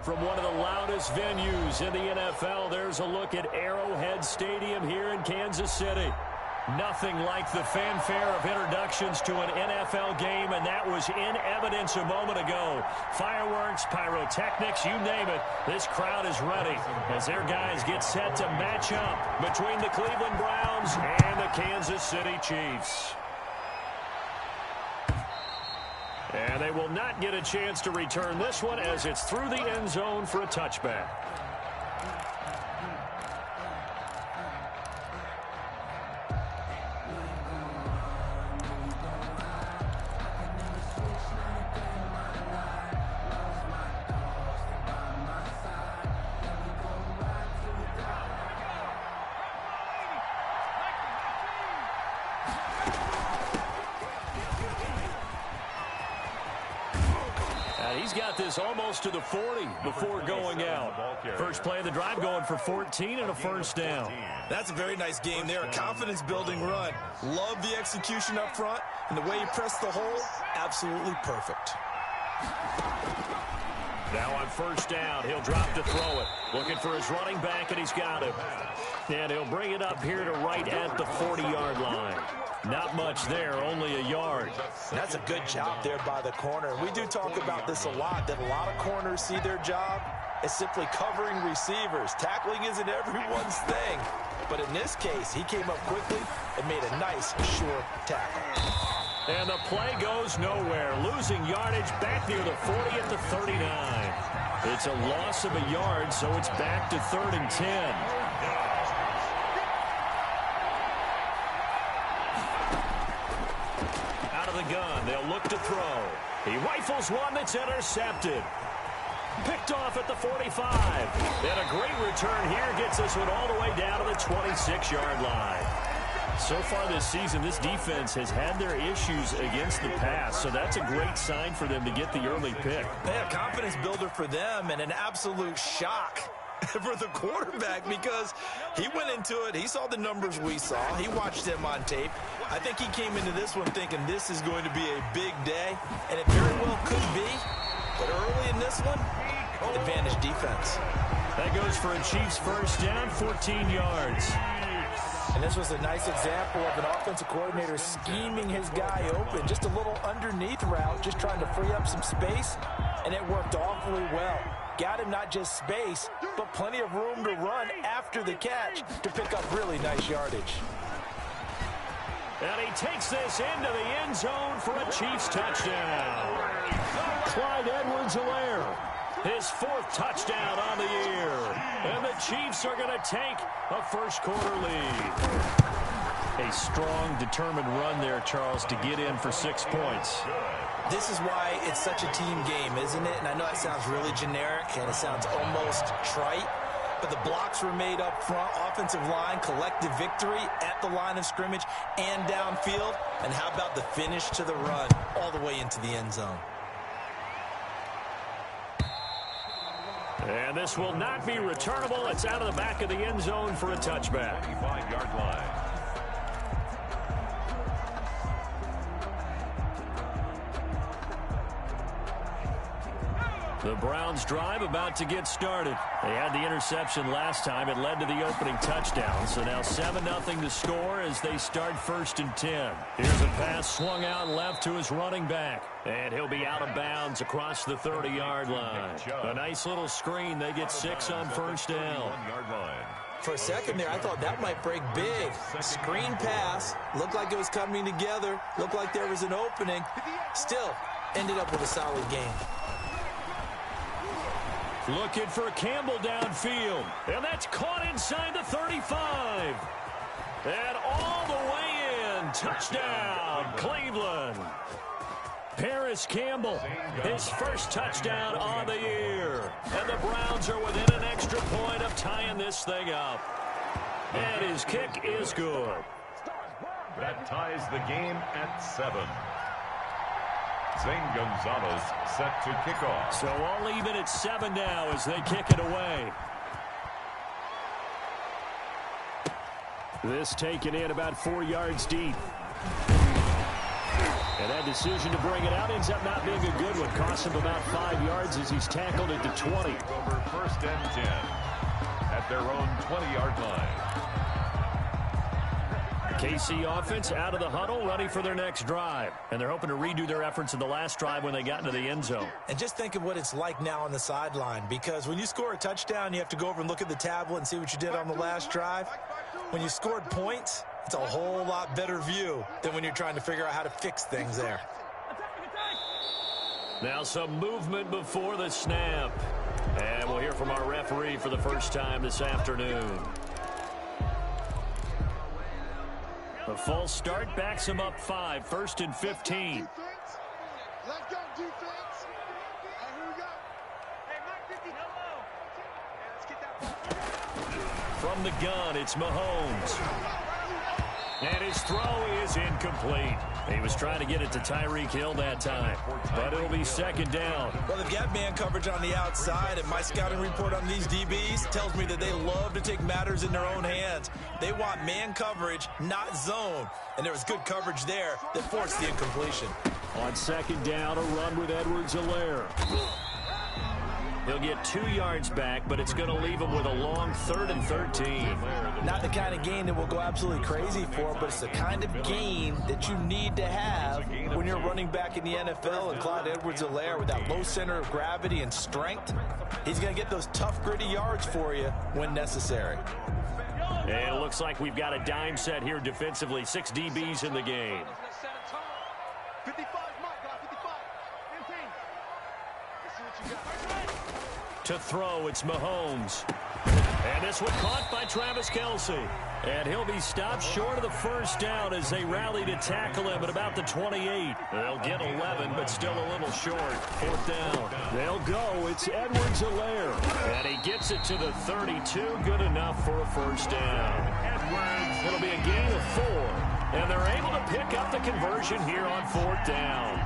from one of the loudest venues in the NFL. There's a look at Arrowhead Stadium here in Kansas City. Nothing like the fanfare of introductions to an NFL game, and that was in evidence a moment ago. Fireworks, pyrotechnics, you name it. This crowd is ready as their guys get set to match up between the Cleveland Browns and the Kansas City Chiefs. And they will not get a chance to return this one as it's through the end zone for a touchback. He's got this almost to the 40 before going out. First play of the drive going for 14 and a first down. That's a very nice game there. A confidence-building run. Love the execution up front, and the way he pressed the hole, absolutely perfect. Now on first down, he'll drop to throw it. Looking for his running back, and he's got him. And he'll bring it up here to right at the 40-yard line. Not much there, only a yard. That's a good job there by the corner. We do talk about this a lot, that a lot of corners see their job as simply covering receivers. Tackling isn't everyone's thing. But in this case, he came up quickly and made a nice, sure tackle. And the play goes nowhere. Losing yardage back near the 40 at the 39. It's a loss of a yard, so it's back to 3rd and 10. The gun. They'll look to throw. He rifles one that's intercepted. Picked off at the 45. And a great return here gets this one all the way down to the 26-yard line. So far this season, this defense has had their issues against the pass, so that's a great sign for them to get the early pick. Yeah, confidence builder for them and an absolute shock for the quarterback because he went into it. He saw the numbers we saw. He watched them on tape. I think he came into this one thinking this is going to be a big day, and it very well could be. But early in this one, advantage defense. That goes for a Chiefs first down, 14 yards. And this was a nice example of an offensive coordinator scheming his guy open. Just a little underneath route, just trying to free up some space, and it worked awfully well. Got him not just space, but plenty of room to run after the catch to pick up really nice yardage. And he takes this into the end zone for a Chiefs touchdown. Clyde Edwards-Helaire, his 4th touchdown on the year. And the Chiefs are going to take a first-quarter lead. A strong, determined run there, Charles, to get in for 6 points. This is why it's such a team game, isn't it? And I know it sounds really generic and it sounds almost trite, but the blocks were made up front, offensive line, collective victory at the line of scrimmage and downfield. And how about the finish to the run all the way into the end zone? And this will not be returnable. It's out of the back of the end zone for a touchback. 35-yard line. The Browns drive about to get started. They had the interception last time. It led to the opening touchdown. So now 7-0 to score as they start 1st and 10. Here's a pass swung out left to his running back. And he'll be out of bounds across the 30-yard line. A nice little screen. They get 6 on first down. For a second there, I thought that might break big. Screen pass. Looked like it was coming together. Looked like there was an opening. Still, ended up with a solid game. Looking for Campbell downfield. And that's caught inside the 35. And all the way in. Touchdown, Cleveland. Paris Campbell, his first touchdown on the year. And the Browns are within an extra point of tying this thing up. And his kick is good. That ties the game at 7. Zane Gonzalez set to kick off. So all even at 7 now as they kick it away. This taken in about 4 yards deep. And that decision to bring it out ends up not being a good one. Costs him about 5 yards as he's tackled at the 20. Over 1st and 10 at their own 20-yard line. KC offense out of the huddle, ready for their next drive. And they're hoping to redo their efforts in the last drive when they got into the end zone. And just think of what it's like now on the sideline, because when you score a touchdown, you have to go over and look at the tablet and see what you did on the last drive. When you scored points, it's a whole lot better view than when you're trying to figure out how to fix things there. Now some movement before the snap. And we'll hear from our referee for the first time this afternoon. The false start backs him up 5, 1st and 15. Let's go, defense. And here we go. Hey, Mike 50. Let's get that. From the gun, it's Mahomes. And his throw is incomplete. He was trying to get it to Tyreek Hill that time, but it'll be 2nd down. Well, they've got man coverage on the outside, and my scouting report on these DBs tells me that they love to take matters in their own hands. They want man coverage, not zone. And there was good coverage there that forced the incompletion. On 2nd down, a run with Edwards-Helaire. He'll get 2 yards back, but it's going to leave him with a long 3rd and 13. Not the kind of gain that we'll go absolutely crazy for, but it's the kind of gain that you need to have when you're running back in the NFL. And Clyde Edwards-Helaire, with that low center of gravity and strength, he's going to get those tough, gritty yards for you when necessary. And it looks like we've got a dime set here defensively. 6 DBs in the game. 55, Mike, 55. 15. Let's see what you got. To throw, it's Mahomes. And this one caught by Travis Kelce. And he'll be stopped short of the 1st down as they rally to tackle him at about the 28. They'll get 11, but still a little short. 4th down. They'll go. It's Edwards-Helaire. And he gets it to the 32. Good enough for a 1st down. Edwards. It'll be a gain of 4. And they're able to pick up the conversion here on 4th down.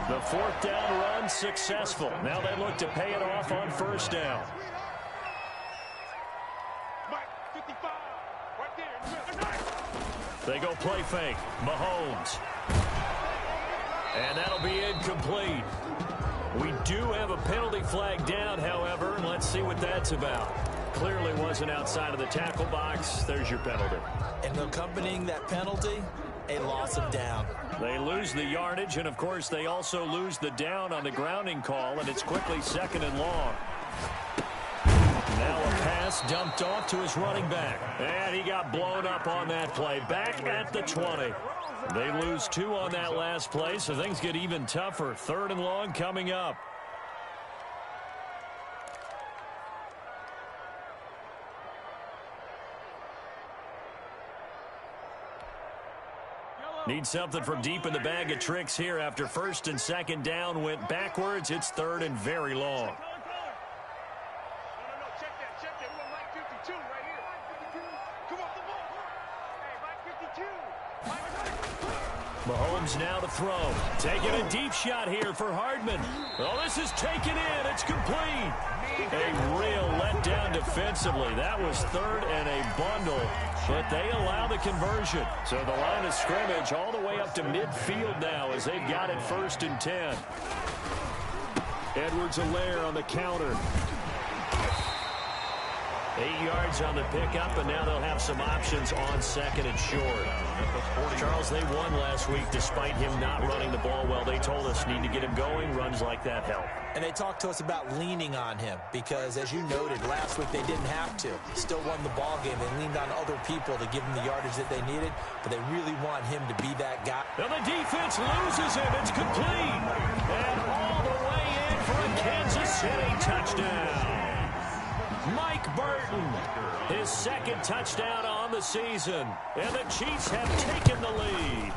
The 4th down run successful. Now they look to pay it off on 1st down. They go play fake. Mahomes. And that'll be incomplete. We do have a penalty flag down, however, and let's see what that's about. Clearly wasn't outside of the tackle box. There's your penalty. And accompanying that penalty, a loss of down. They lose the yardage, and of course they also lose the down on the grounding call, and it's quickly 2nd and long. Now a pass dumped off to his running back. And he got blown up on that play. Back at the 20. They lose 2 on that last play, so things get even tougher. 3rd and long coming up. Need something from deep in the bag of tricks here after 1st and 2nd down went backwards. It's 3rd and very long. Mahomes now to throw. Taking a deep shot here for Hardman. Oh, this is taken in. It's complete. A real letdown defensively. That was 3rd and a bundle, but they allow the conversion. So the line of scrimmage all the way up to midfield now as they've got it 1st and 10. Edwards-Helaire on the counter. 8 yards on the pickup, and now they'll have some options on 2nd and short. Charles, they won last week despite him not running the ball well. They told us need to get him going. Runs like that help. And they talked to us about leaning on him because, as you noted, last week they didn't have to. Still won the ball game. They leaned on other people to give them the yardage that they needed, but they really want him to be that guy. Now the defense loses him. It's complete. And all the way in for a Kansas City touchdown. Mike Burton, his 2nd touchdown on the season. And the Chiefs have taken the lead.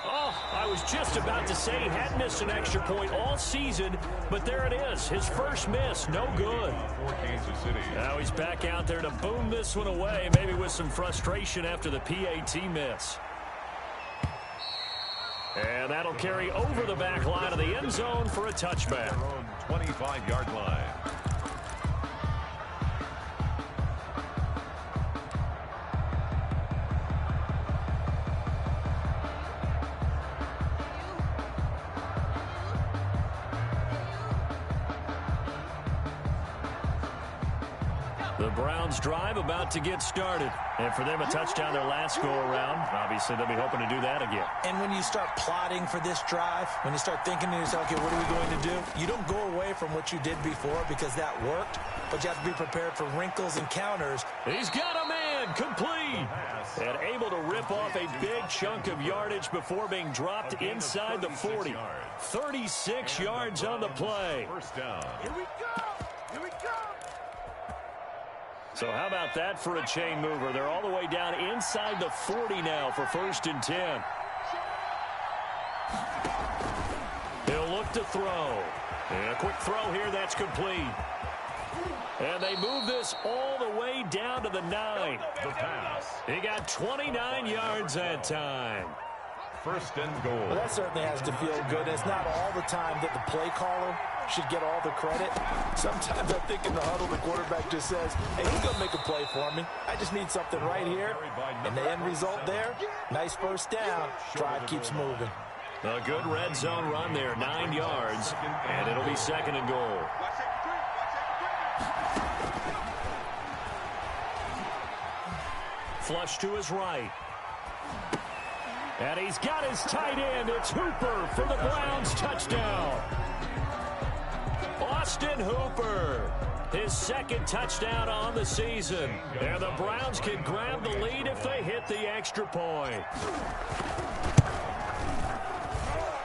Oh, I was just about to say he hadn't missed an extra point all season, but there it is. His first miss, no good. Now he's back out there to boom this one away, maybe with some frustration after the PAT miss. And that'll carry over the back line of the end zone for a touchback. 25-yard line. The Browns drive about to get started. And for them, a touchdown their last go-around. Obviously, they'll be hoping to do that again. And when you start plotting for this drive, when you start thinking to yourself, okay, what are we going to do? You don't go away from what you did before because that worked, but you have to be prepared for wrinkles and counters. He's got a man, complete. And able to rip off a big chunk of yardage before being dropped inside the 40. 36 yards on the play. First down. Here we go! Here we go! So how about that for a chain mover? They're all the way down inside the 40 now for 1st and 10. He'll look to throw. And a quick throw here, that's complete. And they move this all the way down to the 9. The pass. He got 29 yards that time. First and goal. Well, that certainly has to feel good. It's not all the time that the play caller should get all the credit. Sometimes I think in the huddle, the quarterback just says, hey, he's going to make a play for me. I just need something right here. And the end result there, nice first down. Drive keeps moving. A good red zone run there, 9 yards. And it'll be 2nd and goal. Flush to his right. And he's got his tight end. It's Hooper for the Browns touchdown. Austin Hooper, his 2nd touchdown on the season. And the Browns can grab the lead if they hit the extra point.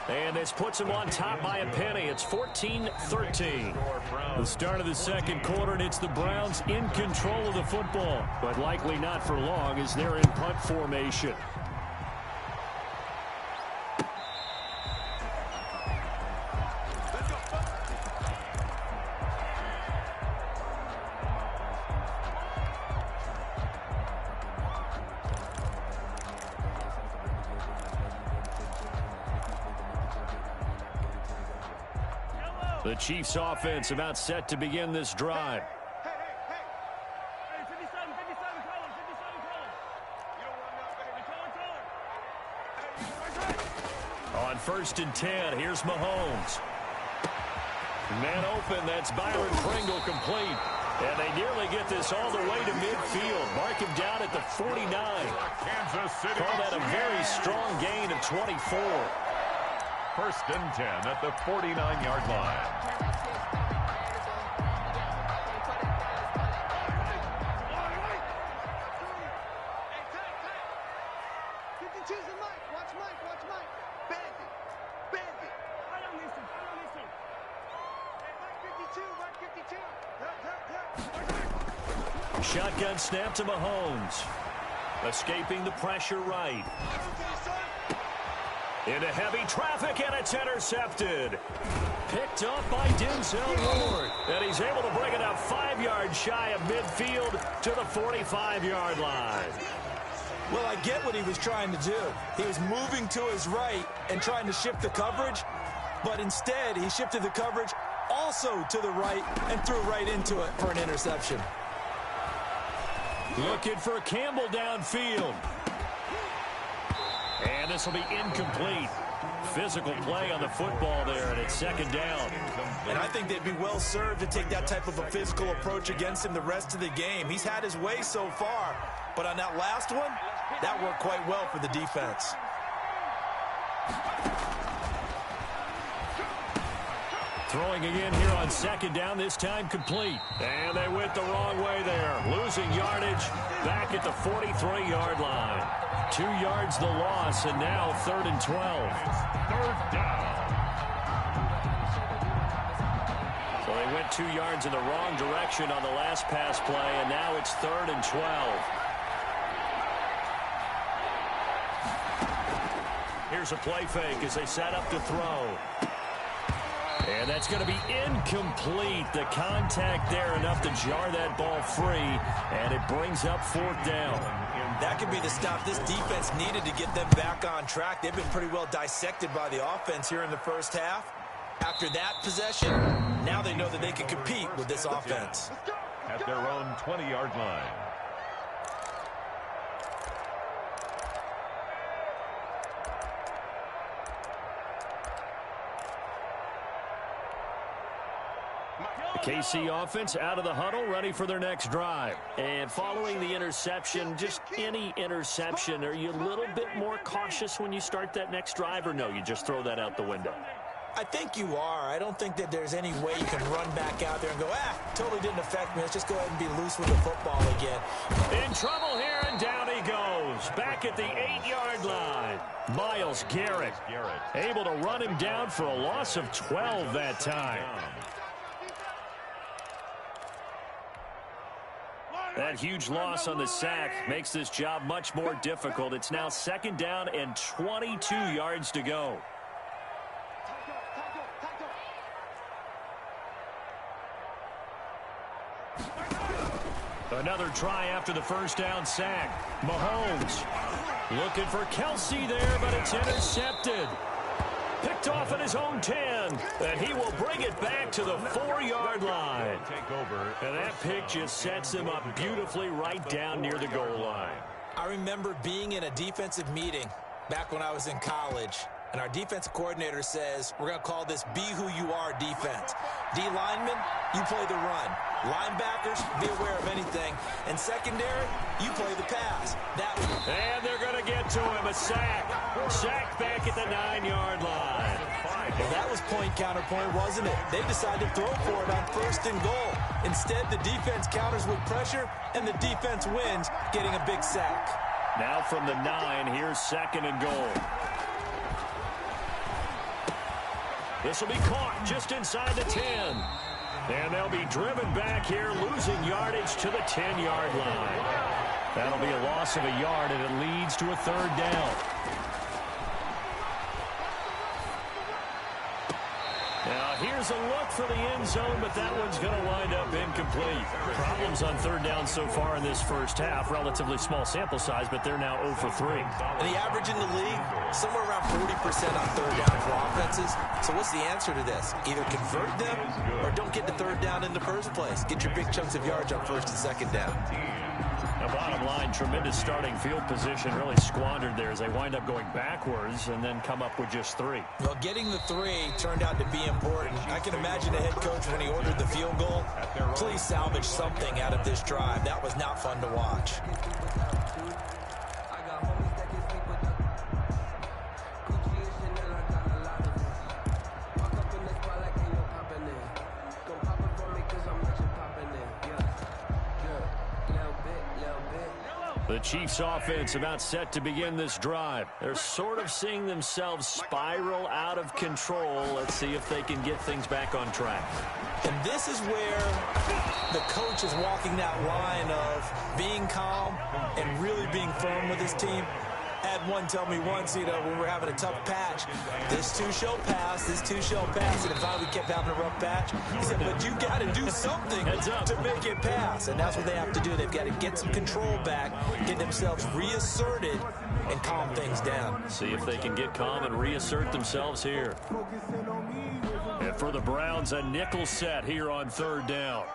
And this puts them on top by a penny. It's 14-13. The start of the 2nd quarter, and it's the Browns in control of the football. But likely not for long as they're in punt formation. The Chiefs offense about set to begin this drive. Hey, 57, color, 57, color. You don't run now, baby. Color. On 1st and 10, here's Mahomes. Man open, that's Byron Pringle complete. And they nearly get this all the way to midfield. Mark him down at the 49. Kansas City. Call that a very strong gain of 24. 1st and 10 at the 49-yard line. Shotgun snap to Mahomes. Escaping the pressure right. Into heavy traffic, and it's intercepted. Picked up by Denzel Ward. And he's able to bring it up 5 yards shy of midfield to the 45-yard line. Well, I get what he was trying to do. He was moving to his right and trying to shift the coverage, but instead he shifted the coverage also to the right and threw right into it for an interception. Looking for Campbell downfield. And this will be incomplete. Physical play on the football there, and it's 2nd down. And I think they'd be well served to take that type of a physical approach against him the rest of the game. He's had his way so far, but on that last one, that worked quite well for the defense. Throwing again here on 2nd down, this time complete. And they went the wrong way there. Losing yardage back at the 43-yard line. 2 yards the loss, and now 3rd and 12. 3rd down. So they went 2 yards in the wrong direction on the last pass play, and now it's 3rd and 12. Here's a play fake as they set up to throw. And that's going to be incomplete. The contact there enough to jar that ball free, and it brings up 4th down. That could be the stop this defense needed to get them back on track. They've been pretty well dissected by the offense here in the first half. After that possession, now they know that they can compete with this offense. At their own 20-yard line. KC offense out of the huddle, ready for their next drive. And following the interception, just any interception, are you a little bit more cautious when you start that next drive, or no, you just throw that out the window? I think you are. I don't think that there's any way you can run back out there and go, totally didn't affect me. Let's just go ahead and be loose with the football again. In trouble here, and down he goes. Back at the 8-yard line. Myles Garrett able to run him down for a loss of 12 that time. That huge loss on the sack makes this job much more difficult. It's now 2nd down and 22 yards to go. Another try after the first down sack. Mahomes looking for Kelsey there, but it's intercepted. Picked off at his own 10, and he will bring it back to the 4-yard line. And that pick just sets him up beautifully right down near the goal line. I remember being in a defensive meeting back when I was in college, and our defensive coordinator says, we're going to call this Be Who You Are defense. D linemen, you play the run. Linebackers, be aware of anything. And secondary, you play the pass. And they're going to get to him. A sack. Sack back at the 9-yard line. Well, that was point counterpoint, wasn't it? They decided to throw for it on 1st and goal. Instead, the defense counters with pressure, and the defense wins, getting a big sack. Now from the 9, here's 2nd and goal. This will be caught just inside the 10. And they'll be driven back here, losing yardage to the 10-yard line. That'll be a loss of a yard, and it leads to a 3rd down. Now, here's a look for the end zone, but that one's going to wind up incomplete. Problems on 3rd down so far in this first half. Relatively small sample size, but they're now 0 for 3. And the average in the league, somewhere around 40% on 3rd down for offenses. So what's the answer to this? Either convert them or don't get the 3rd down in the first place. Get your big chunks of yards on 1st and 2nd down. The bottom line, tremendous starting field position, really squandered there as they wind up going backwards and then come up with just 3. Well, getting the 3 turned out to be important. I can imagine the head coach when he ordered the field goal. Please salvage something out of this drive. That was not fun to watch. The Chiefs offense about set to begin this drive. They're sort of seeing themselves spiral out of control. Let's see if they can get things back on track. And this is where the coach is walking that line of being calm and really being firm with his team. Had one tell me once, when we're having a tough patch, this too shall pass, this too shall pass. And finally we kept having a rough patch. He said, but you got to do something to make it pass. And that's what they have to do. They've got to get some control back, get themselves reasserted, and calm things down. See if they can get calm and reassert themselves here. And for the Browns, a nickel set here on 3rd down.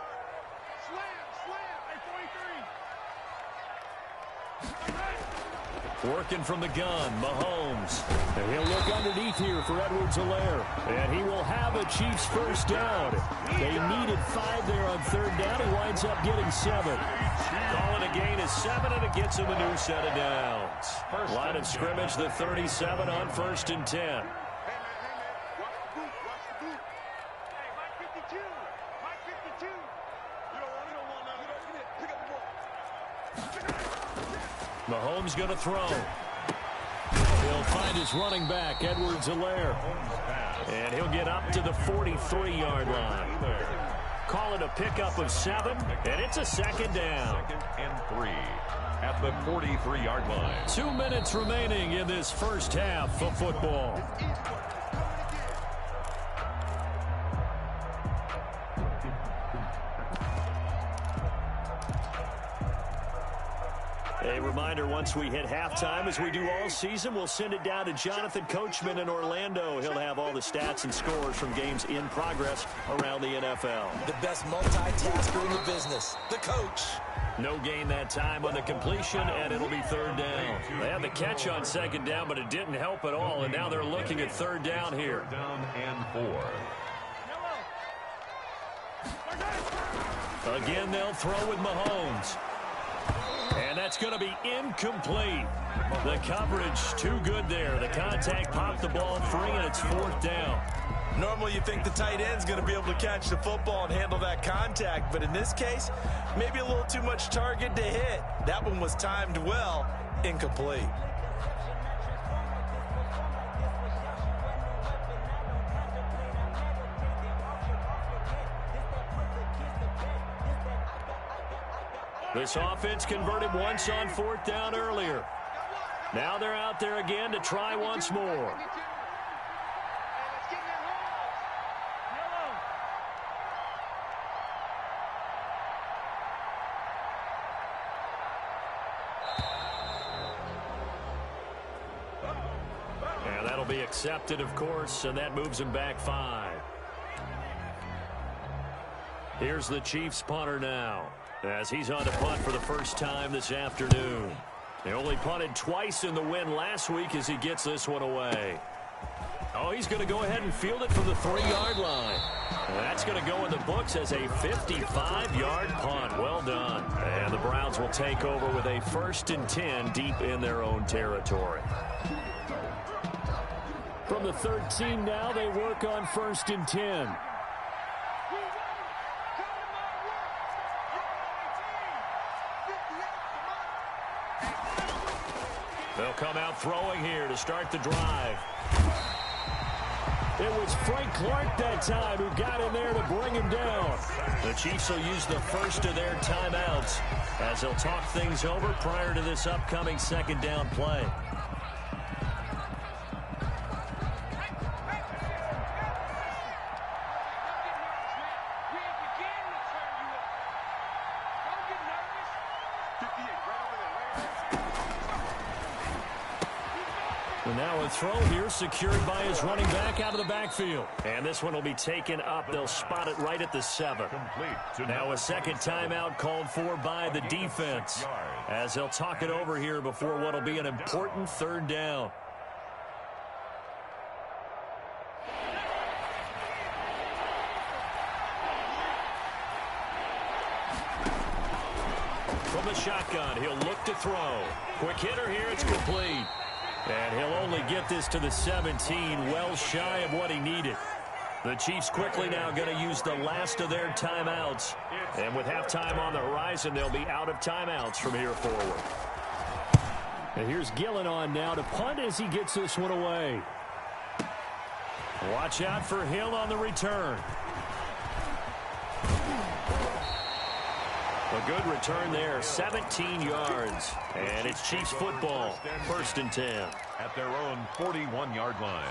Working from the gun, Mahomes. And he'll look underneath here for Edwards-Helaire. And he will have a Chiefs 1st down. They needed 5 there on 3rd down. He winds up getting 7. Calling a gain is 7, and it gets him a new set of downs. Line of scrimmage, the 37 on 1st and 10. Mahomes going to throw. He'll find his running back, Edwards-Helaire. And he'll get up to the 43-yard line. Call it a pickup of 7, and it's a 2nd down. 2nd and 3 at the 43-yard line. 2 minutes remaining in this first half of football. A reminder, once we hit halftime, as we do all season, we'll send it down to Jonathan Coachman in Orlando. He'll have all the stats and scores from games in progress around the NFL. The best multitasker in the business, the coach. No gain that time on the completion, and it'll be 3rd down. They had the catch on 2nd down, but it didn't help at all, and now they're looking at 3rd down here. 3rd down and 4. Again, they'll throw with Mahomes. And that's going to be incomplete. The coverage too good there. The contact popped the ball free, and it's 4th down. Normally you think the tight end's going to be able to catch the football and handle that contact, but in this case, maybe a little too much target to hit. That one was timed well, incomplete. This offense converted once on 4th down earlier. Now they're out there again to try once more. And that'll be accepted, of course, and that moves him back 5. Here's the Chiefs punter now, as he's on to punt for the first time this afternoon. He only punted twice in the win last week as he gets this one away. Oh, he's going to go ahead and field it from the 3-yard line. That's going to go in the books as a 55-yard punt. Well done. And the Browns will take over with a 1st and 10 deep in their own territory. From the 13 now, they work on 1st and 10. They'll come out throwing here to start the drive. It was Frank Clark that time who got in there to bring him down. The Chiefs will use the first of their timeouts as they'll talk things over prior to this upcoming 2nd down play. And now a throw here secured by his running back out of the backfield. And this one will be taken up. They'll spot it right at the 7. Now a 2nd timeout called for by the defense as they'll talk it over here before what will be an important 3rd down. From the shotgun, he'll look to throw. Quick hitter here, it's complete. And he'll only get this to the 17, well shy of what he needed. The Chiefs quickly now going to use the last of their timeouts. And with halftime on the horizon, they'll be out of timeouts from here forward. And here's Gillen on now to punt as he gets this one away. Watch out for Hill on the return. A good return there, 17 yards. And it's Chiefs football, 1st and 10. At their own 41-yard line.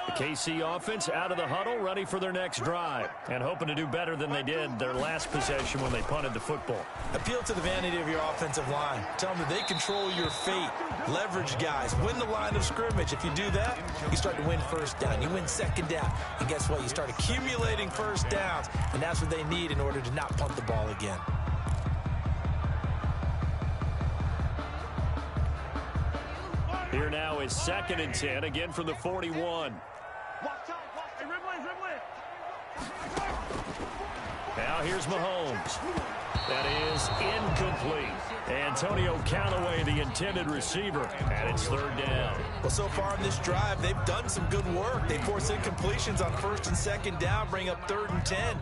The KC offense out of the huddle, ready for their next drive. And hoping to do better than they did their last possession when they punted the football. Appeal to the vanity of your offensive line. Tell them that they control your fate. Leverage guys. Win the line of scrimmage. If you do that, you start to win 1st down. You win 2nd down. And guess what? You start accumulating 1st downs. And that's what they need in order to not punt the ball again. Here now is 2nd and 10, again from the 41. Now here's Mahomes. That is incomplete. Antonio Callaway, the intended receiver, and it's 3rd down. Well, so far in this drive, they've done some good work. They force incompletions on 1st and 2nd down, bring up 3rd and 10.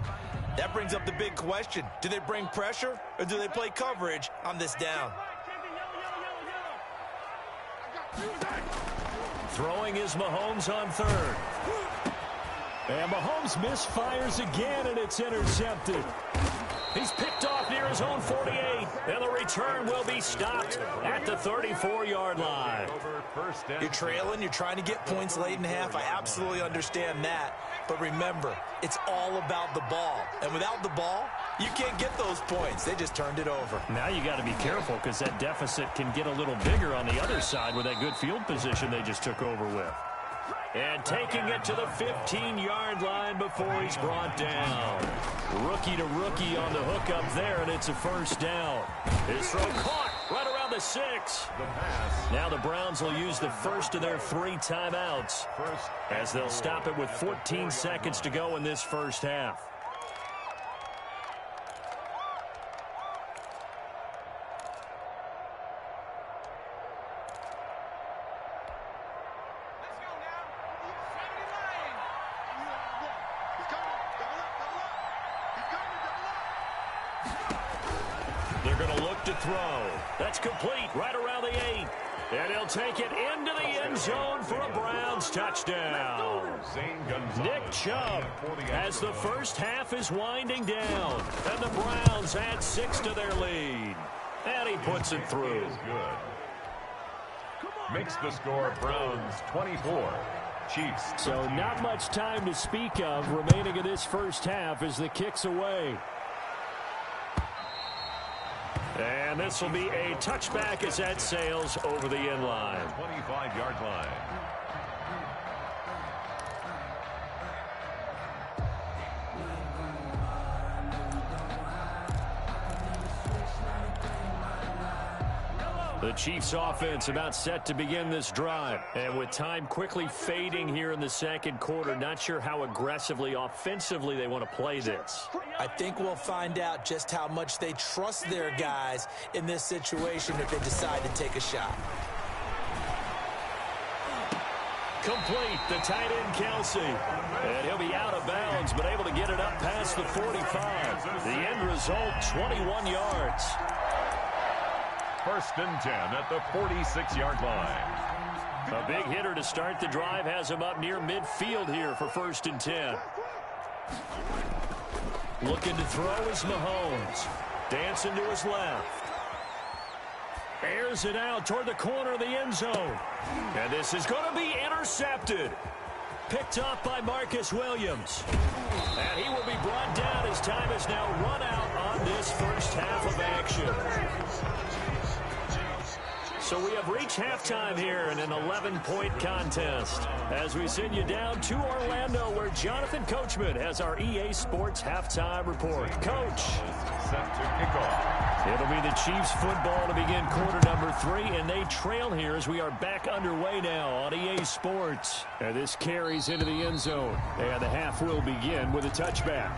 That brings up the big question. Do they bring pressure, or do they play coverage on this down? Throwing is Mahomes on 3rd. And Mahomes misfires again, and it's intercepted. He's picked off near his own 48, and the return will be stopped at the 34-yard line. You're trailing, you're trying to get points late in half. I absolutely understand that. But remember, it's all about the ball. And without the ball, you can't get those points. They just turned it over. Now you got to be careful because that deficit can get a little bigger on the other side with that good field position they just took over with. And taking it to the 15-yard line before he's brought down. Rookie to rookie on the hook up there, and it's a 1st down. His throw caught right around the 6. Now the Browns will use the first of their 3 timeouts as they'll stop it with 14 seconds to go in this 1st half. to throw. That's complete right around the 8. And he'll take it into the end zone for a Browns touchdown. Nick Chubb, as the first half is winding down. And the Browns add 6 to their lead. And he puts it through. Makes the score Browns 24. Chiefs. So not much time to speak of remaining in this first half as the kick's away. And this will be a touchback as that sails over the end line. 25-yard line. The Chiefs offense about set to begin this drive. And with time quickly fading here in the second quarter, not sure how aggressively, offensively they want to play this. I think we'll find out just how much they trust their guys in this situation if they decide to take a shot. Complete, the tight end Kelsey. And he'll be out of bounds, but able to get it up past the 45. The end result, 21 yards. First and 10 at the 46-yard line. A big hitter to start the drive has him up near midfield here for first and 10. Looking to throw is Mahomes. Dancing to his left. Airs it out toward the corner of the end zone. And this is going to be intercepted. Picked up by Marcus Williams. And he will be brought down as time has now run out on this first half of action. So we have reached halftime here in an 11-point contest as we send you down to Orlando where Jonathan Coachman has our EA Sports halftime report. Coach. Set to kick off. It'll be the Chiefs football to begin quarter number 3, and they trail here as we are back underway now on EA Sports. And this carries into the end zone, and the half will begin with a touchback.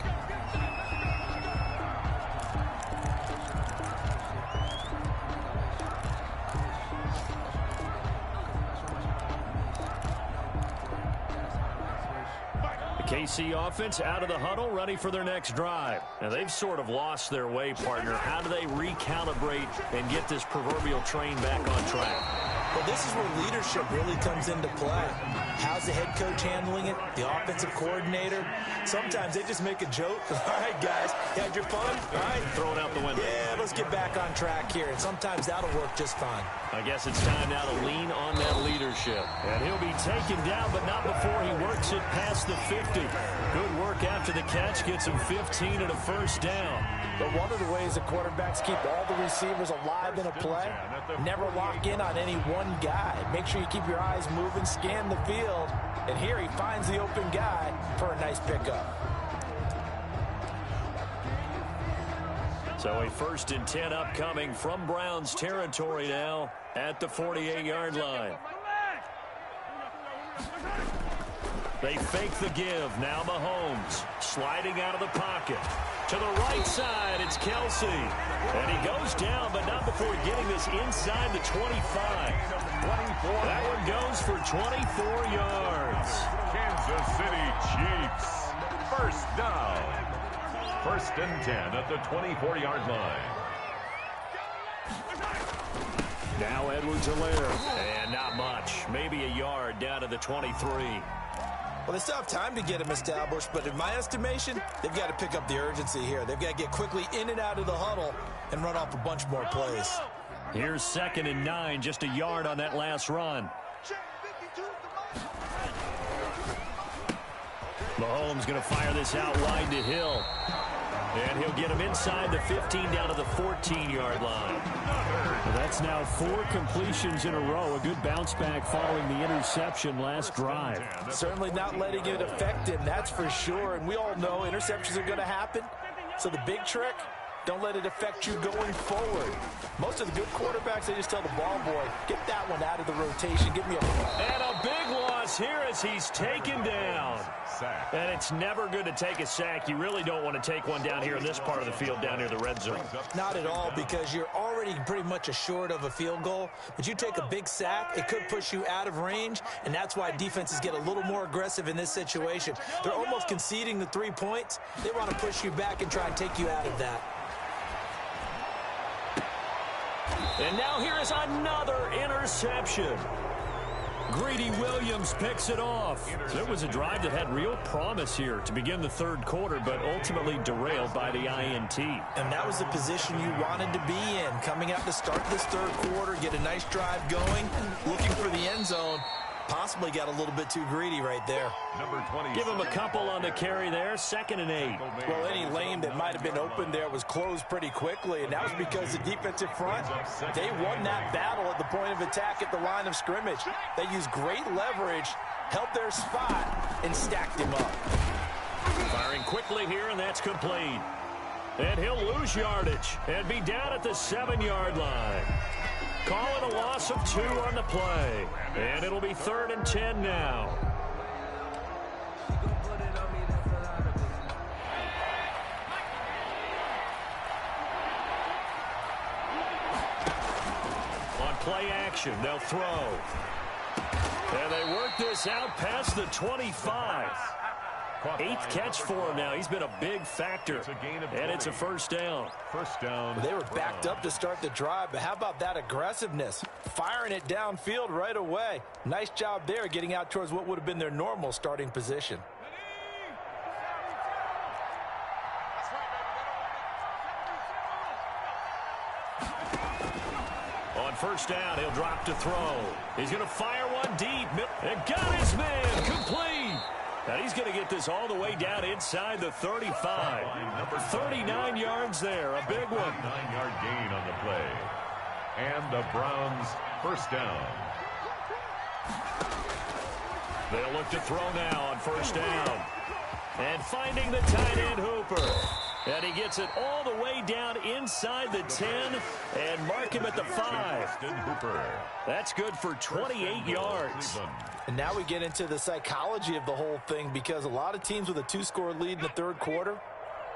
KC offense out of the huddle, ready for their next drive. Now, they've sort of lost their way, partner. How do they recalibrate and get this proverbial train back on track? Well, this is where leadership really comes into play. How's the head coach handling it? The offensive coordinator? Sometimes they just make a joke. All right, guys, you had your fun? All right. Throw it out the window. Yeah, let's get back on track here. And sometimes that'll work just fine. I guess it's time now to lean on that leadership. And he'll be taken down, but not before he works it past the 50. Good work after the catch. Gets him 15 and a first down. But one of the ways the quarterbacks keep all the receivers alive in a play, never lock in on any one guy. Make sure you keep your eyes moving, scan the field. And here he finds the open guy for a nice pickup. So a first and 10 upcoming from Browns territory now at the 48-yard line. They fake the give. Now Mahomes sliding out of the pocket. To the right side, it's Kelsey. And he goes down, but not before getting this inside the 25. That one goes for 24 yards. Kansas City Chiefs. First down. First and 10 at the 24-yard line. Now Edwards-Helaire. And not much. Maybe a yard down to the 23. Well, they still have time to get him established, but in my estimation, they've got to pick up the urgency here. They've got to get quickly in and out of the huddle and run off a bunch more plays. Here's 2nd and 9, just a yard on that last run. Mahomes going to fire this out wide to Hill. And he'll get him inside the 15 down to the 14-yard line. Well, that's now 4 completions in a row. A good bounce back following the interception last drive. Certainly not letting it affect him, that's for sure. And we all know interceptions are going to happen. So the big trick, don't let it affect you going forward. Most of the good quarterbacks, they just tell the ball boy, get that one out of the rotation. Give me a ball. And a big loss here as he's taken down. And it's never good to take a sack. You really don't want to take one down here in this part of the field, down near the red zone. Not at all, because you're already pretty much assured of a field goal. But you take a big sack, it could push you out of range, and that's why defenses get a little more aggressive in this situation. They're almost conceding the 3 points. They want to push you back and try and take you out of that. And now here is another interception. Greedy Williams picks it off. So it was a drive that had real promise here to begin the third quarter, but ultimately derailed by the INT. And that was the position you wanted to be in. Coming out to start this third quarter, get a nice drive going, looking for the end zone. Possibly got a little bit too greedy right there. Number 20. Give him a couple on the carry there. 2nd and 8. Well, any lane that might have been open there was closed pretty quickly, and that was because the defensive front, they won that battle at the point of attack at the line of scrimmage. They used great leverage, held their spot, and stacked him up. Firing quickly here, and that's complete. And he'll lose yardage and be down at the 7-yard line. Calling a loss of 2 on the play. And it'll be 3rd and 10 now. On play action, they'll throw. And they work this out past the 25. 8th catch for him now. He's been a big factor. And it's a first down. First down. They were backed up to start the drive, but how about that aggressiveness? Firing it downfield right away. Nice job there getting out towards what would have been their normal starting position. On first down, he'll drop to throw. He's going to fire one deep. And got his man complete. And he's going to get this all the way down inside the 35. 39 yards there, a big one. 9-yard gain on the play. And the Browns first down. They'll look to throw now on first down. And finding the tight end Hooper. And he gets it all the way down inside the 10 and mark him at the 5. That's good for 28 yards. And now we get into the psychology of the whole thing, because a lot of teams with a 2-score lead in the third quarter,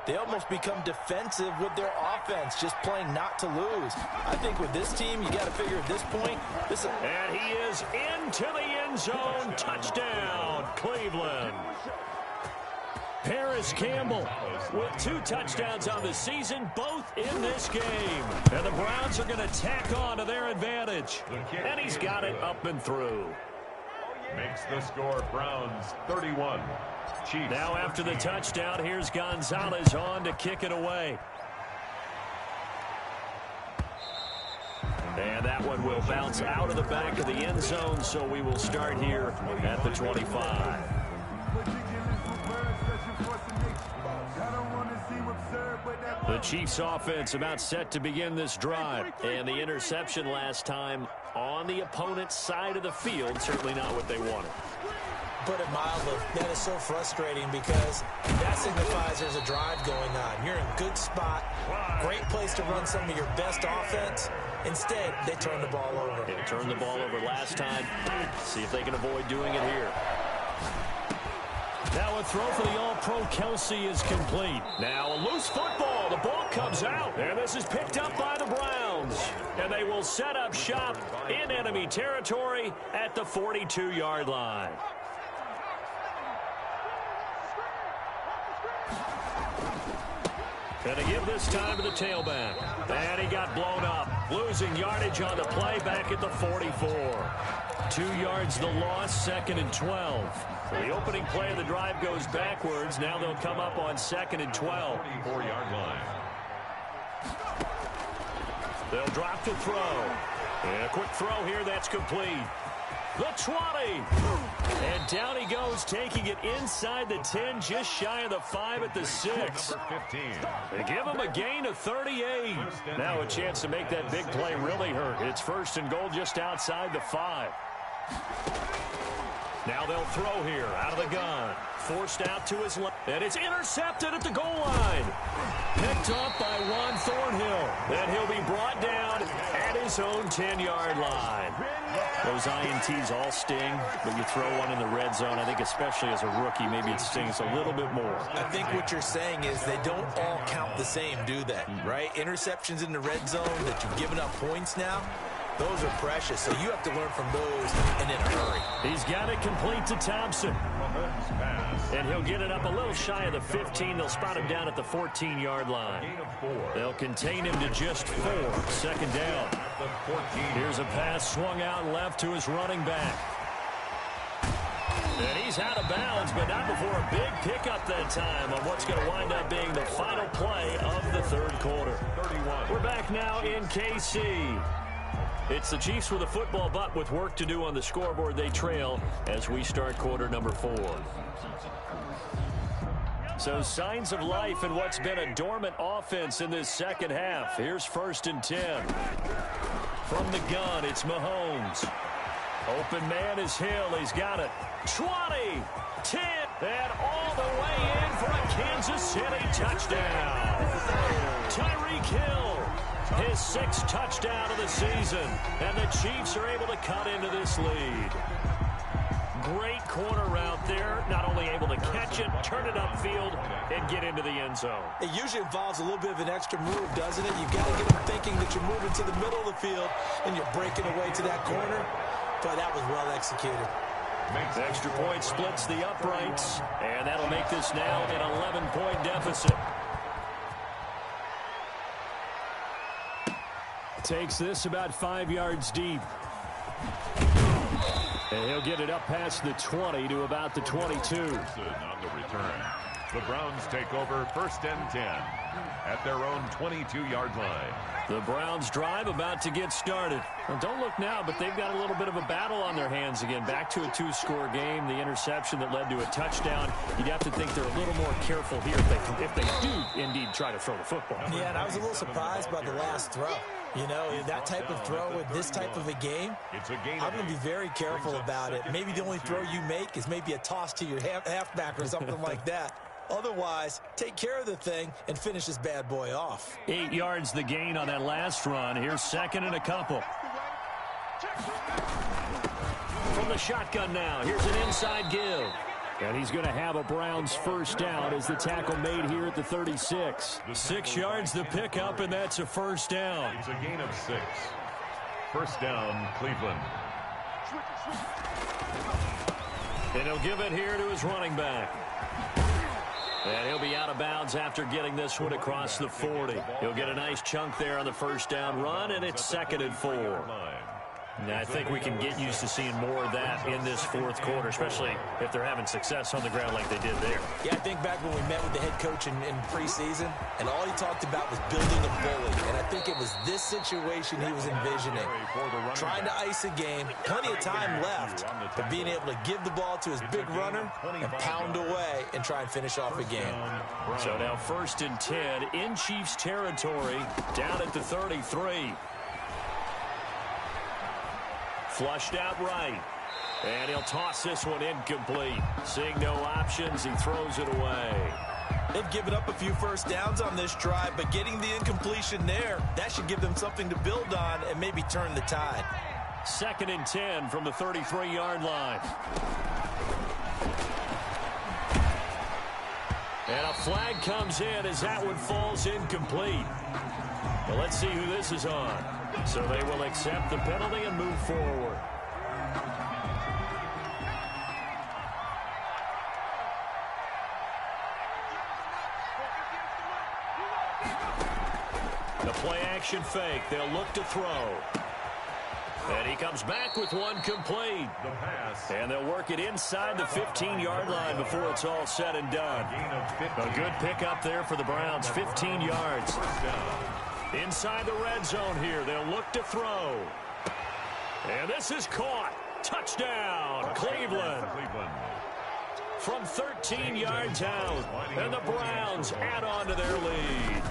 they almost become defensive with their offense, just playing not to lose. I think with this team, you got to figure at this point. And he is into the end zone. Touchdown, Cleveland. Paris Campbell with 2 touchdowns on the season, both in this game. And the Browns are going to tack on to their advantage. And he's got it up and through. Makes the score Browns 31. Chiefs. Now after the touchdown, here's Gonzalez on to kick it away. And that one will bounce out of the back of the end zone, so we will start here at the 25. The Chiefs offense about set to begin this drive. And the interception last time on the opponent's side of the field, certainly not what they wanted. Put it mildly, that is so frustrating, because that signifies there's a drive going on. You're in a good spot, great place to run some of your best offense. Instead, they turn the ball over. They turned the ball over last time. See if they can avoid doing it here. Now a throw for the All-Pro Kelsey is complete. Now a loose football. The ball comes out. And this is picked up by the Browns. And they will set up shop in enemy territory at the 42-yard line. And they give this time to the tailback. And he got blown up. Losing yardage on the play back at the 44. 2 yards the loss, 2nd and 12. So the opening play of the drive goes backwards. Now they'll come up on 2nd and 12. 4-yard line. They'll drop to throw. And a quick throw here, that's complete. The 20. And down he goes, taking it inside the 10, just shy of the 5 at the 6. Number 15. They give him a gain of 38. Now a chance to make that big play really hurt. It's 1st and goal just outside the 5. Now they'll throw here out of the gun. Forced out to his left. And it's intercepted at the goal line. Picked off by Juan Thornhill. Then he'll be brought down at his own 10-yard line. Those INTs all sting, but you throw one in the red zone, I think especially as a rookie, maybe it stings a little bit more. I think what you're saying is they don't all count the same, do they? Right? Interceptions in the red zone that you've given up points now, Those are precious, so you have to learn from those and in a hurry. He's got it complete to Thompson. And he'll get it up a little shy of the 15. They'll spot him down at the 14-yard line. They'll contain him to just 4. Second down. Here's a pass swung out left to his running back. And he's out of bounds, but not before a big pickup that time on what's going to wind up being the final play of the third quarter. We're back now in KC. It's the Chiefs with a football, but with work to do on the scoreboard, they trail as we start quarter number 4. So signs of life in what's been a dormant offense in this second half. Here's 1st and 10. From the gun, it's Mahomes. Open man is Hill. He's got it. 20, 10, and all the way in for a Kansas City touchdown. Tyreek Hill, his 6th touchdown of the season, and the Chiefs are able to cut into this lead. Great corner route there, not only able to catch it, turn it upfield, and get into the end zone. It usually involves a little bit of an extra move, doesn't it? You've got to get them thinking that you're moving to the middle of the field, and you're breaking away to that corner. But that was well executed. The extra point splits the uprights, and that'll make this now an 11-point deficit. Takes this about 5 yards deep. And he'll get it up past the 20 to about the 22. On the return. The Browns take over 1st and 10 at their own 22-yard line. The Browns drive about to get started. Well, don't look now, but they've got a little bit of a battle on their hands again. Back to a 2-score game. The interception that led to a touchdown. You'd have to think they're a little more careful here if they do indeed try to throw the football. Yeah, and I was a little surprised by the last throw. You know, that type of throw with this type of a game, I'm going to be very careful about it. Maybe the only throw you make is maybe a toss to your halfback or something like that. Otherwise, take care of the thing and finish this bad boy off. 8 yards the gain on that last run. Here's 2nd and a couple. From the shotgun now, here's an inside give. And he's going to have a Browns 1st down as the tackle made here at the 36. 6 yards the pickup, and that's a 1st down. It's a gain of 6. 1st down, Cleveland. And he'll give it here to his running back. And he'll be out of bounds after getting this one across the 40. He'll get a nice chunk there on the 1st down run, and it's 2nd and 4. Now, I think we can get used to seeing more of that in this 4th quarter, especially if they're having success on the ground like they did there. Yeah, I think back when we met with the head coach in preseason, and all he talked about was building a bully. And I think it was this situation he was envisioning. Trying to ice a game, plenty of time left, but being able to give the ball to his big runner and pound away and try and finish off a game. So now 1st and 10 in Chiefs territory, down at the 33. Flushed out right. And he'll toss this one incomplete. Seeing no options, he throws it away. They've given up a few 1st downs on this drive, but getting the incompletion there, that should give them something to build on and maybe turn the tide. 2nd and 10 from the 33-yard line. And a flag comes in as that one falls incomplete. Well, let's see who this is on. So they will accept the penalty and move forward. The play action fake. They'll look to throw. And he comes back with one complete. And they'll work it inside the 15-yard line before it's all said and done. A good pickup there for the Browns, 15 yards. Inside the red zone here, they'll look to throw. And this is caught. Touchdown, Cleveland. From 13 yards out, and the Browns add on to their lead.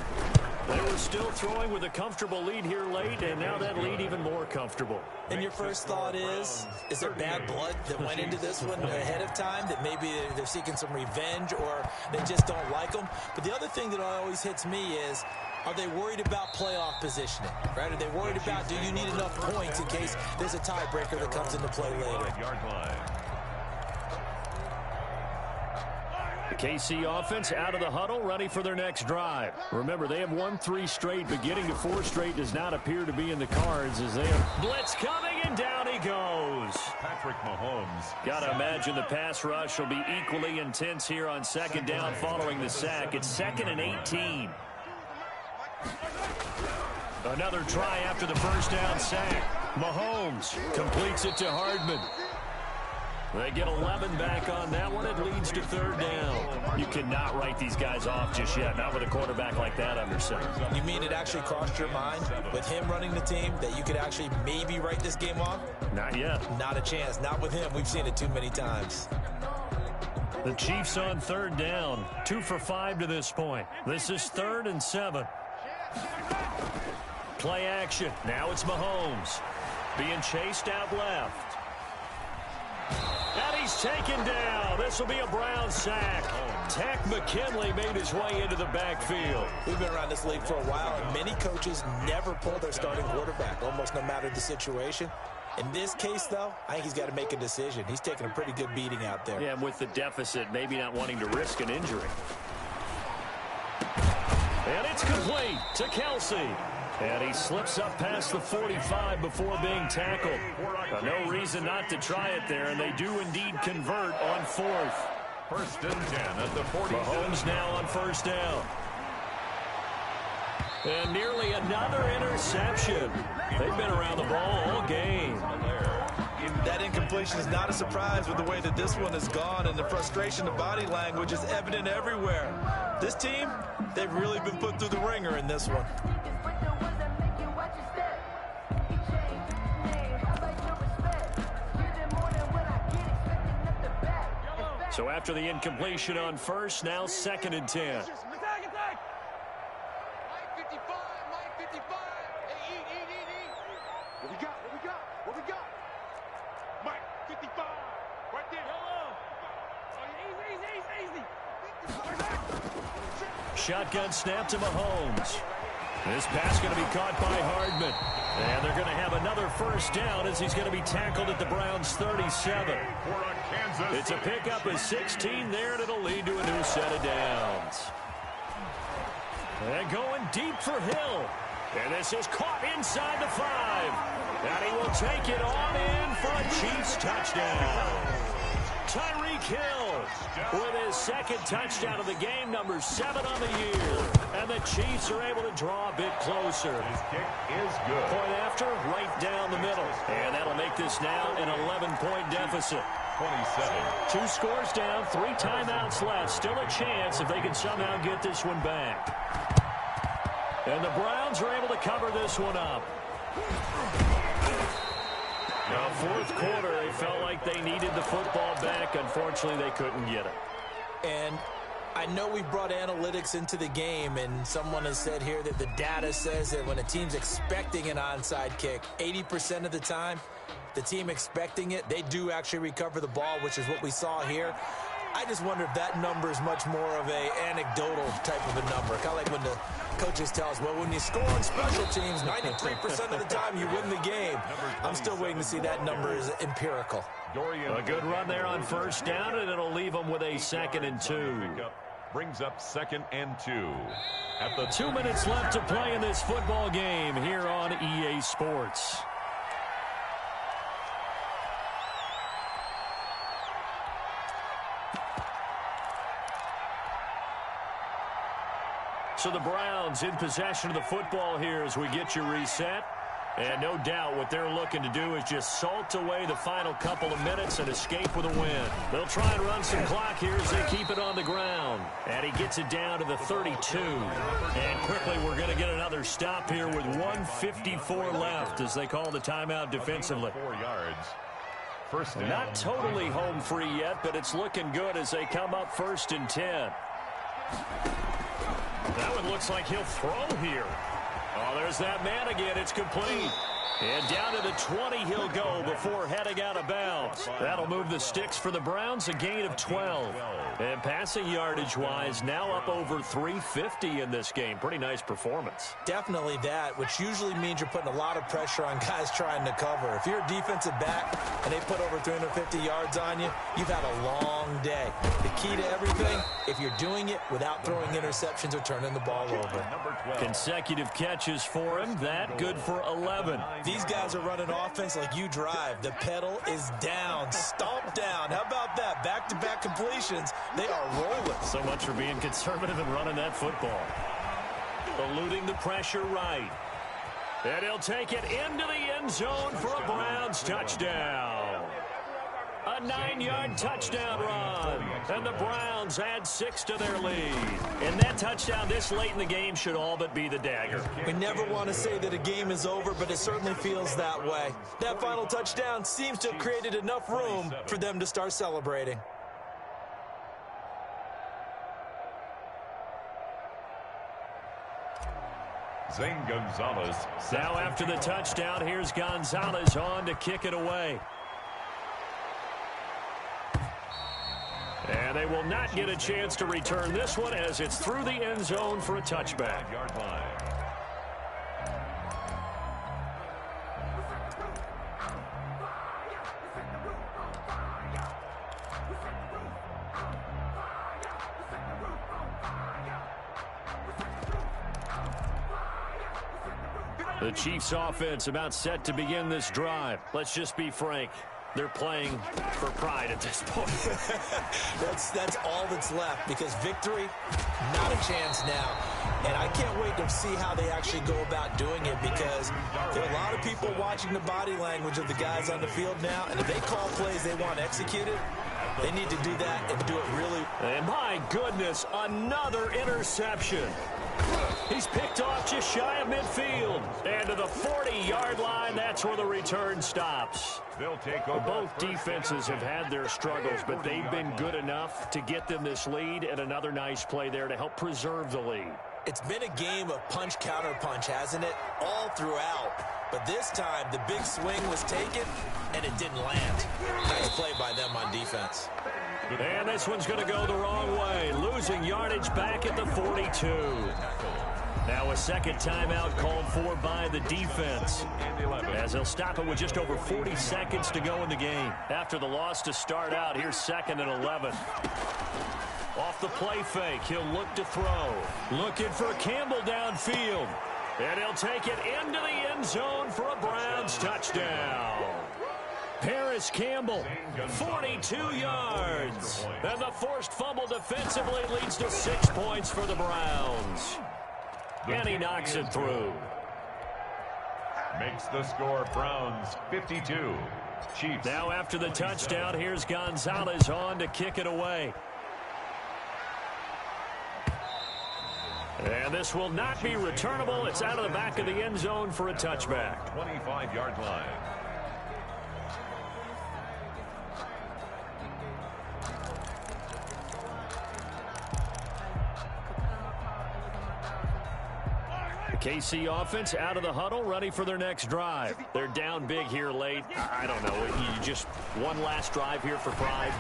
They were still throwing with a comfortable lead here late, and now that lead even more comfortable. And your first thought is there bad blood that went into this one ahead of time, that maybe they're seeking some revenge or they just don't like them? But the other thing that always hits me is, are they worried about playoff positioning, right? Are they worried about, do you need enough points in case there's a tiebreaker that comes into play later? The KC offense out of the huddle, ready for their next drive. Remember, they have won 3 straight, but getting to 4 straight does not appear to be in the cards as they have blitz coming, and down he goes. Patrick Mahomes. Got to imagine the pass rush will be equally intense here on second down following the sack. It's 2nd and 18. Another try after the first down sack. Mahomes completes it to Hardman. They get 11 back on that one. It leads to 3rd down. You cannot write these guys off just yet, not with a quarterback like that under center. You mean it actually crossed your mind with him running the team that you could actually maybe write this game off? Not yet. Not a chance. Not with him. We've seen it too many times. The Chiefs on 3rd down. 2 for 5 to this point. This is 3rd and 7. Play action. Now it's Mahomes being chased out left. And he's taken down. This will be a Brown sack. Tack McKinley made his way into the backfield. We've been around this league for a while, and many coaches never pull their starting quarterback, almost no matter the situation. In this case, though, I think he's got to make a decision. He's taking a pretty good beating out there. Yeah, and with the deficit, maybe not wanting to risk an injury. And it's complete to Kelsey. And he slips up past the 45 before being tackled. No reason not to try it there, and they do indeed convert on 4th. 1st and 10 at the 40. Mahomes now on 1st down. And nearly another interception. They've been around the ball all game. That incompletion is not a surprise with the way that this one has gone, and the frustration, the body language is evident everywhere. This team, they've really been put through the ringer in this one. So after the incompletion on 1st, now 2nd and 10. Mike 55, Mike 55. Hey, eat. What we got? Mike 55, right there. Easy. Shotgun snap to Mahomes. This pass going to be caught by Hardman. And they're going to have another 1st down as he's going to be tackled at the Browns' 37. It's a pickup of 16 there, and it'll lead to a new set of downs. And going deep for Hill. And this is caught inside the 5. And he will take it on in for a Chiefs touchdown. Tyreek Hill with his 2nd touchdown of the game, number 7 on the year. And the Chiefs are able to draw a bit closer. His kick is good. Point after, right down the middle. And that'll make this now an 11-point deficit. 27. 2 scores down, 3 timeouts left. Still a chance if they can somehow get this one back. And the Browns are able to cover this one up. Now, 4th quarter, they felt like they needed the football back. Unfortunately, they couldn't get it. And I know we brought analytics into the game, and someone has said here that the data says that when a team's expecting an onside kick, 80% of the time, the team expecting it, they do actually recover the ball, which is what we saw here. I just wonder if that number is much more of a anecdotal type of a number. Kind of like when the coaches tell us, well, when you score on special teams, 93% of the time you win the game. I'm still waiting to see that number is empirical. A good run there on 1st down, and it'll leave them with a 2nd and 2. Brings up 2nd and 2. At the 2 minutes left to play in this football game here on EA Sports. So the Browns in possession of the football here as we get you reset. And no doubt what they're looking to do is just salt away the final couple of minutes and escape with a win. They'll try and run some clock here as they keep it on the ground. And he gets it down to the 32. And quickly we're going to get another stop here with 1:54 left as they call the timeout defensively. 4 yards. 1st down. Not totally home free yet, but it's looking good as they come up 1st and 10. That one looks like he'll throw here. Oh, there's that man again. It's complete. And down to the 20 he'll go before heading out of bounds. That'll move the sticks for the Browns, a gain of 12. And passing yardage-wise, now up over 350 in this game. Pretty nice performance. Definitely that, which usually means you're putting a lot of pressure on guys trying to cover. If you're a defensive back and they put over 350 yards on you, you've had a long day. The key to everything, if you're doing it without throwing interceptions or turning the ball over. Consecutive catches for him. That good for 11. These guys are running offense like you drive. The pedal is down, stomp down. How about that? Back-to-back completions. They are rolling. So much for being conservative and running that football. Eluding the pressure right. And he'll take it into the end zone for a Browns touchdown. A 9-yard touchdown run. And the Browns add 6 to their lead. And that touchdown this late in the game should all but be the dagger. We never want to say that a game is over, but it certainly feels that way. That final touchdown seems to have created enough room for them to start celebrating. Zane Gonzalez. Now after the touchdown, here's Gonzalez on to kick it away. And they will not get a chance to return this one as it's through the end zone for a touchback. The Chiefs offense about set to begin this drive. Let's just be frank. They're playing for pride at this point. That's all that's left, because victory, not a chance now. And I can't wait to see how they actually go about doing it, because there are a lot of people watching the body language of the guys on the field now, and if they call plays they want executed, they need to do that and do it really. And my goodness, another interception. He's picked off just shy of midfield. And to the 40-yard line, that's where the return stops. They'll take over. Both defenses have had their struggles, but they've been good enough to get them this lead, and another nice play there to help preserve the lead. It's been a game of punch-counter-punch, hasn't it? All throughout. But this time, the big swing was taken, and it didn't land. Nice play by them on defense. And this one's going to go the wrong way. Losing yardage back at the 42. Now a second timeout called for by the defense, as they'll stop it with just over 40 seconds to go in the game. After the loss to start out, here's 2nd and 11. Off the play fake, he'll look to throw. Looking for Campbell downfield. And he'll take it into the end zone for a Browns touchdown. Paris Campbell, 42 yards. And the forced fumble defensively leads to 6 points for the Browns. And he knocks it through. Makes the score Browns 52. Chiefs. Now after the touchdown, here's Gonzalez on to kick it away. And this will not be returnable. It's out of the back of the end zone for a touchback. 25-yard line. KC offense out of the huddle, ready for their next drive. They're down big here late. I don't know. You just one last drive here for pride.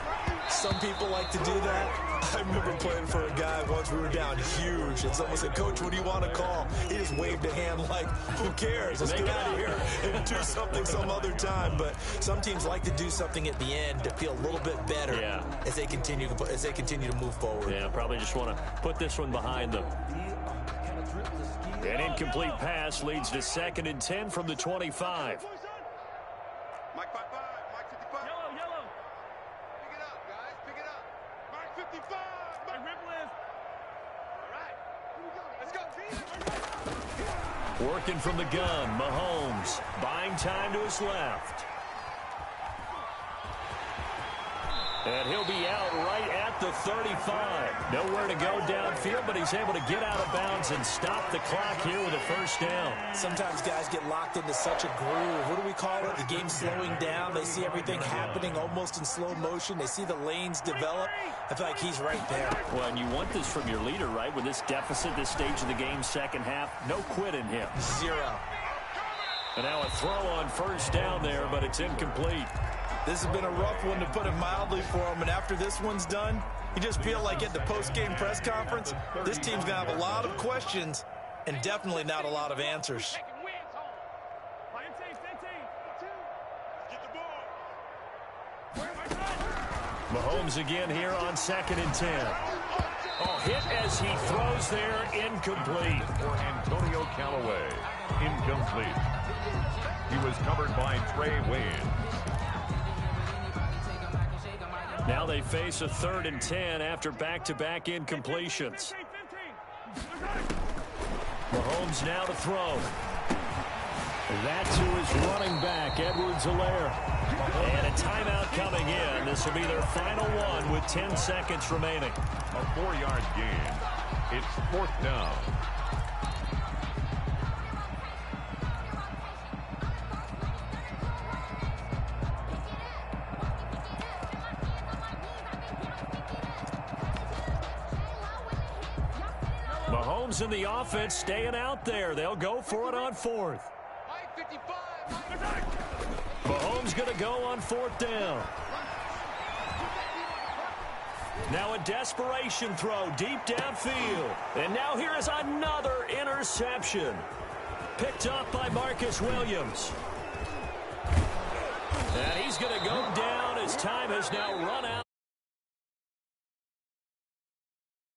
Some people like to do that. I remember playing for a guy once. We were down huge, and someone said, "Coach, what do you want to call?" He just waved a hand like, "Who cares? Let's get out of here and do something some other time." But some teams like to do something at the end to feel a little bit better as they continue to move forward. Yeah, probably just want to put this one behind them. An incomplete pass leads to 2nd and 10 from the 25. Mike 55, Mike 55. Yellow. Pick it up, guys. Pick it up. Mike 55. Mike Riplis. All right. Here we go. Let's go. Working from the gun, Mahomes buying time to his left. And he'll be out right at the 35. Nowhere to go downfield, but he's able to get out of bounds and stop the clock here with a first down. Sometimes guys get locked into such a groove. What do we call it? The game slowing down. They see everything happening almost in slow motion. They see the lanes develop. I feel like he's right there. Well, and you want this from your leader, right? With this deficit, this stage of the game, second half, no quit in him. 0. And now a throw on first down there, but it's incomplete. This has been a rough one, to put it mildly, for him. And after this one's done, you just feel like at the post-game press conference, this team's going to have a lot of questions and definitely not a lot of answers. Mahomes again here on 2nd and 10. Oh, hit as he throws there, incomplete. For Antonio Callaway, incomplete. He was covered by Trey Waynes. Now they face a 3rd and 10 after back-to-back incompletions. Mahomes now to throw. That's who is running back, Edwards-Helaire. And a timeout coming in. This will be their final one with 10 seconds remaining. A 4-yard gain. It's 4th down. Mahomes and the offense staying out there. They'll go for it on 4th. Mahomes going to go on 4th down. Now a desperation throw deep downfield. And now here is another interception. Picked up by Marcus Williams. And he's going to go down as time has now run out.